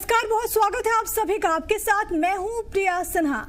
नमस्कार, बहुत स्वागत है आप सभी का। आपके साथ मैं हूं प्रिया सिन्हा।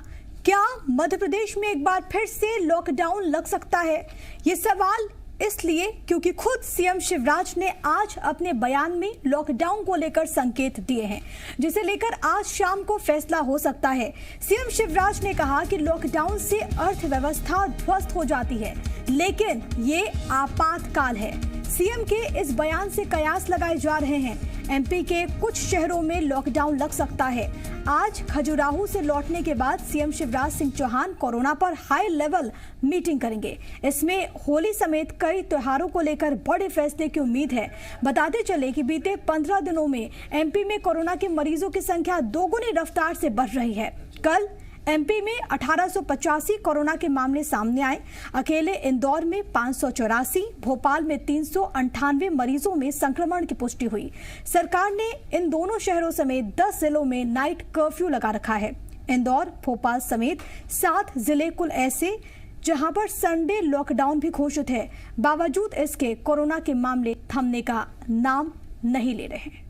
क्या मध्य प्रदेश में एक बार फिर से लॉकडाउन लग सकता है? ये सवाल इसलिए क्योंकि खुद सीएम शिवराज ने आज अपने बयान में लॉकडाउन को लेकर संकेत दिए हैं, जिसे लेकर आज शाम को फैसला हो सकता है। सीएम शिवराज ने कहा कि लॉकडाउन से अर्थव्यवस्था ध्वस्त हो जाती है, लेकिन ये आपातकाल है। सीएम के इस बयान से कयास लगाए जा रहे हैं। एमपी के कुछ शहरों में लॉकडाउन लग सकता है। आज खजुराहो से लौटने के बाद सीएम शिवराज सिंह चौहान कोरोना पर हाई लेवल मीटिंग करेंगे। इसमें होली समेत कई त्योहारों को लेकर बड़े फैसले की उम्मीद है। बताते चले कि बीते 15 दिनों में एमपी में कोरोना के मरीजों की संख्या दोगुनी रफ्तार से बढ़ रही है। कल एमपी में 1885 कोरोना के मामले सामने आए। अकेले इंदौर में 584, भोपाल में 398 मरीजों में संक्रमण की पुष्टि हुई। सरकार ने इन दोनों शहरों समेत 10 जिलों में नाइट कर्फ्यू लगा रखा है। इंदौर, भोपाल समेत 7 जिले कुल ऐसे जहां पर संडे लॉकडाउन भी घोषित है। बावजूद इसके कोरोना के मामले थमने का नाम नहीं ले रहे हैं।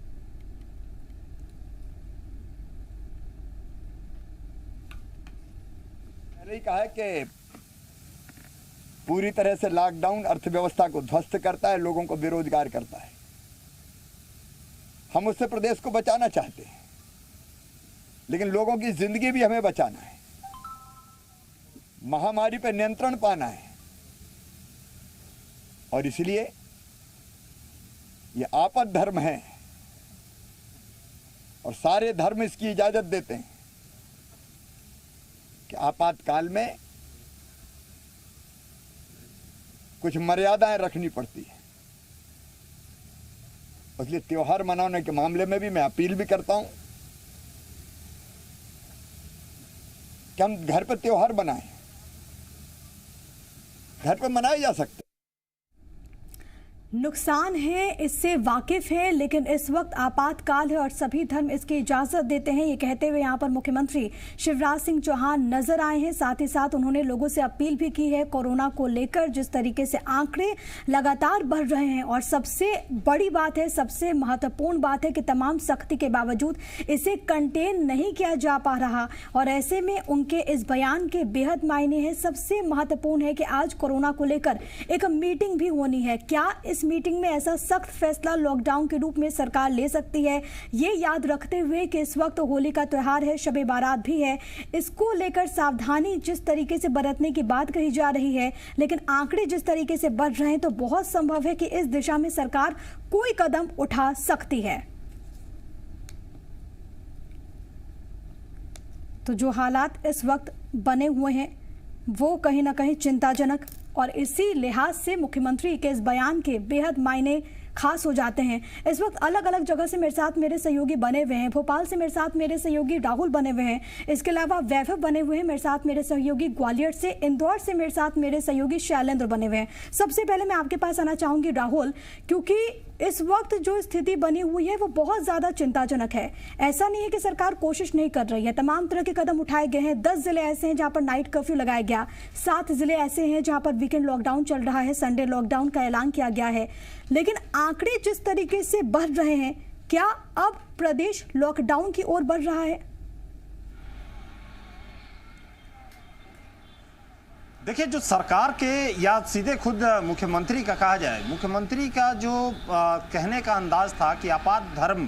कहा है कि पूरी तरह से लॉकडाउन अर्थव्यवस्था को ध्वस्त करता है, लोगों को बेरोजगार करता है। हम उससे प्रदेश को बचाना चाहते हैं, लेकिन लोगों की जिंदगी भी हमें बचाना है। महामारी पर नियंत्रण पाना है, और इसलिए ये आपद धर्म है और सारे धर्म इसकी इजाजत देते हैं कि आपातकाल में कुछ मर्यादाएं रखनी पड़ती है। इसलिए त्योहार मनाने के मामले में भी मैं अपील भी करता हूं कि हम घर पर त्योहार बनाएं। घर पर मनाए जा सकते। नुकसान है, इससे वाकिफ है, लेकिन इस वक्त आपातकाल है और सभी धर्म इसकी इजाजत देते हैं। ये कहते हुए यहाँ पर मुख्यमंत्री शिवराज सिंह चौहान नजर आए हैं। साथ ही साथ उन्होंने लोगों से अपील भी की है कोरोना को लेकर। जिस तरीके से आंकड़े लगातार बढ़ रहे हैं और सबसे बड़ी बात है, सबसे महत्वपूर्ण बात है कि तमाम सख्ती के बावजूद इसे कंटेन नहीं किया जा पा रहा, और ऐसे में उनके इस बयान के बेहद मायने हैं। सबसे महत्वपूर्ण है कि आज कोरोना को लेकर एक मीटिंग भी होनी है। क्या इस मीटिंग में ऐसा सख्त फैसला लॉकडाउन के रूप में सरकार ले सकती है? ये याद रखते हुए कि इस वक्त होली का त्योहार है, शब ए बारात भी है, इसको लेकर सावधानी जिस तरीके से बरतने की बात कही जा रही है, लेकिन आंकड़े जिस तरीके से बढ़ रहे हैं तो बहुत संभव है कि इस दिशा में सरकार कोई कदम उठा सकती है। तो जो हालात इस वक्त बने हुए हैं वो कहीं ना कहीं चिंताजनक, और इसी लिहाज से मुख्यमंत्री के इस बयान के बेहद मायने खास हो जाते हैं। इस वक्त अलग अलग जगह से मेरे साथ मेरे सहयोगी बने हुए हैं। भोपाल से मेरे साथ मेरे सहयोगी राहुल बने हुए हैं, इसके अलावा वैभव बने हुए हैं मेरे साथ, मेरे सहयोगी ग्वालियर से, इंदौर से मेरे साथ मेरे सहयोगी शैलेंद्र बने हुए हैं। सबसे पहले मैं आपके पास आना चाहूंगी राहुल, क्योंकि इस वक्त जो स्थिति बनी हुई है वो बहुत ज्यादा चिंताजनक है। ऐसा नहीं है कि सरकार कोशिश नहीं कर रही है, तमाम तरह के कदम उठाए गए हैं। 10 जिले ऐसे हैं जहां पर नाइट कर्फ्यू लगाया गया, 7 जिले ऐसे हैं जहां पर वीकेंड लॉकडाउन चल रहा है, संडे लॉकडाउन का ऐलान किया गया है। लेकिन आंकड़े जिस तरीके से बढ़ रहे हैं, क्या अब प्रदेश लॉकडाउन की ओर बढ़ रहा है? देखिए, जो सरकार के या सीधे खुद मुख्यमंत्री का कहा जाए, मुख्यमंत्री का जो कहने का अंदाज था कि आपात धर्म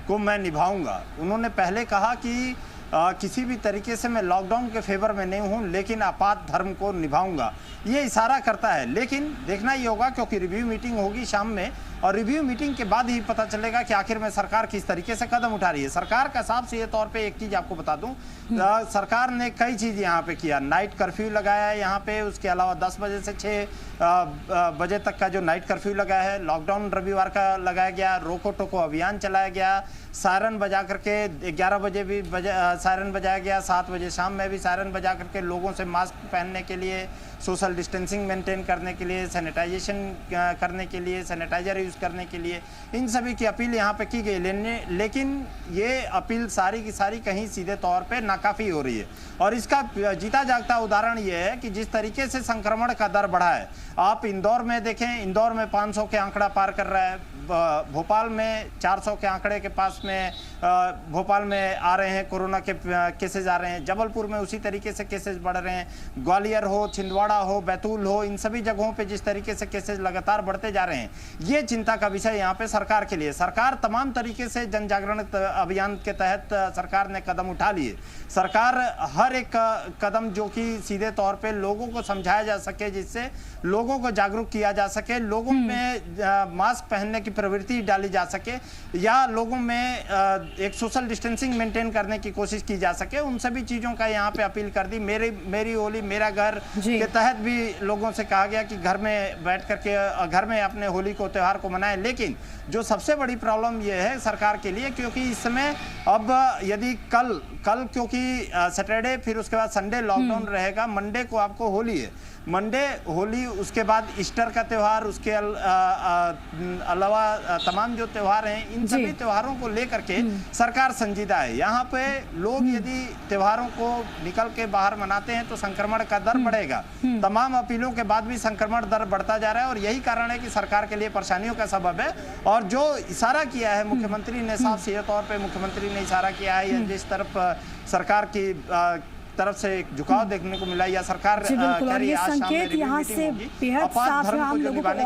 को मैं निभाऊंगा। उन्होंने पहले कहा कि किसी भी तरीके से मैं लॉकडाउन के फेवर में नहीं हूं, लेकिन आपात धर्म को निभाऊंगा, ये इशारा करता है। लेकिन देखना ये होगा, क्योंकि रिव्यू मीटिंग होगी शाम में, और रिव्यू मीटिंग के बाद ही पता चलेगा कि आखिर में सरकार किस तरीके से कदम उठा रही है। सरकार का साफ सीधे तौर पे एक चीज आपको बता दूं, सरकार ने कई चीज यहाँ पे किया। नाइट कर्फ्यू लगाया है यहाँ पे, उसके अलावा 10 बजे से 6 बजे तक का जो नाइट कर्फ्यू लगाया है, लॉकडाउन रविवार का लगाया गया, रोको टोको अभियान चलाया गया, सायरन बजा करके 11 बजे भी सायरन बजाया गया, 7 बजे शाम में भी सायरन बजा करके लोगों से मास्क पहनने के लिए, सोशल डिस्टेंसिंग मेंटेन करने के लिए, सैनिटाइजेशन करने के लिए, सैनिटाइजर यूज़ करने के लिए, इन सभी की अपील यहाँ पे की गई। लेकिन ये अपील सारी की सारी कहीं सीधे तौर पे नाकाफ़ी हो रही है, और इसका जीता जागता उदाहरण ये है कि जिस तरीके से संक्रमण का दर बढ़ा है। आप इंदौर में देखें, इंदौर में 500 के आंकड़ा पार कर रहा है, भोपाल में 400 के आंकड़े के पास में भोपाल में आ रहे हैं, कोरोना के केसेज आ रहे हैं। जबलपुर में उसी तरीके से केसेज बढ़ रहे हैं। ग्वालियर हो, छिंदवाड़ा हो, बैतूल हो, इन सभी जगहों पे जिस तरीके से केसेज लगातार बढ़ते जा रहे हैं, ये चिंता का विषय यहाँ पे सरकार के लिए। सरकार तमाम तरीके से जन जागरण अभियान के तहत सरकार ने कदम उठा लिए। सरकार हर एक कदम जो कि सीधे तौर पे लोगों को समझाया जा सके, जिससे लोगों को जागरूक किया जा सके, लोगों में मास्क पहनने की प्रवृत्ति डाली जा सके, या लोगों में एक सोशल डिस्टेंसिंग मेंटेन करने की कोशिश की जा सके, उन सभी चीजों का यहाँ पे अपील कर दी। मेरी होली मेरा घर के तहत भी लोगों से कहा गया कि घर में बैठ करके घर में अपने होली को त्योहार को मनाएं। लेकिन जो सबसे बड़ी प्रॉब्लम ये है सरकार के लिए, क्योंकि इस समय अब यदि कल क्योंकि सैटरडे फिर उसके बाद संडे लॉकडाउन रहेगा, मंडे को आपको होली है, मंडे होली, उसके बाद ईस्टर का त्यौहार, उसके अलावा तमाम जो त्यौहार हैं, इन सभी त्योहारों को लेकर के सरकार संजीदा है। यहाँ पे लोग यदि त्योहारों को निकल के बाहर मनाते हैं तो संक्रमण का दर बढ़ेगा। तमाम अपीलों के बाद भी संक्रमण दर बढ़ता जा रहा है और यही कारण है कि सरकार के लिए परेशानियों का सबब है। और जो इशारा किया है मुख्यमंत्री ने, साफ सीधे तौर पर मुख्यमंत्री ने इशारा किया है, जिस तरफ सरकार की तरफ से एक झुकाव देखने को मिला, या सरकार संकेत यहाँ से बेहद साफ है, हम लोगों को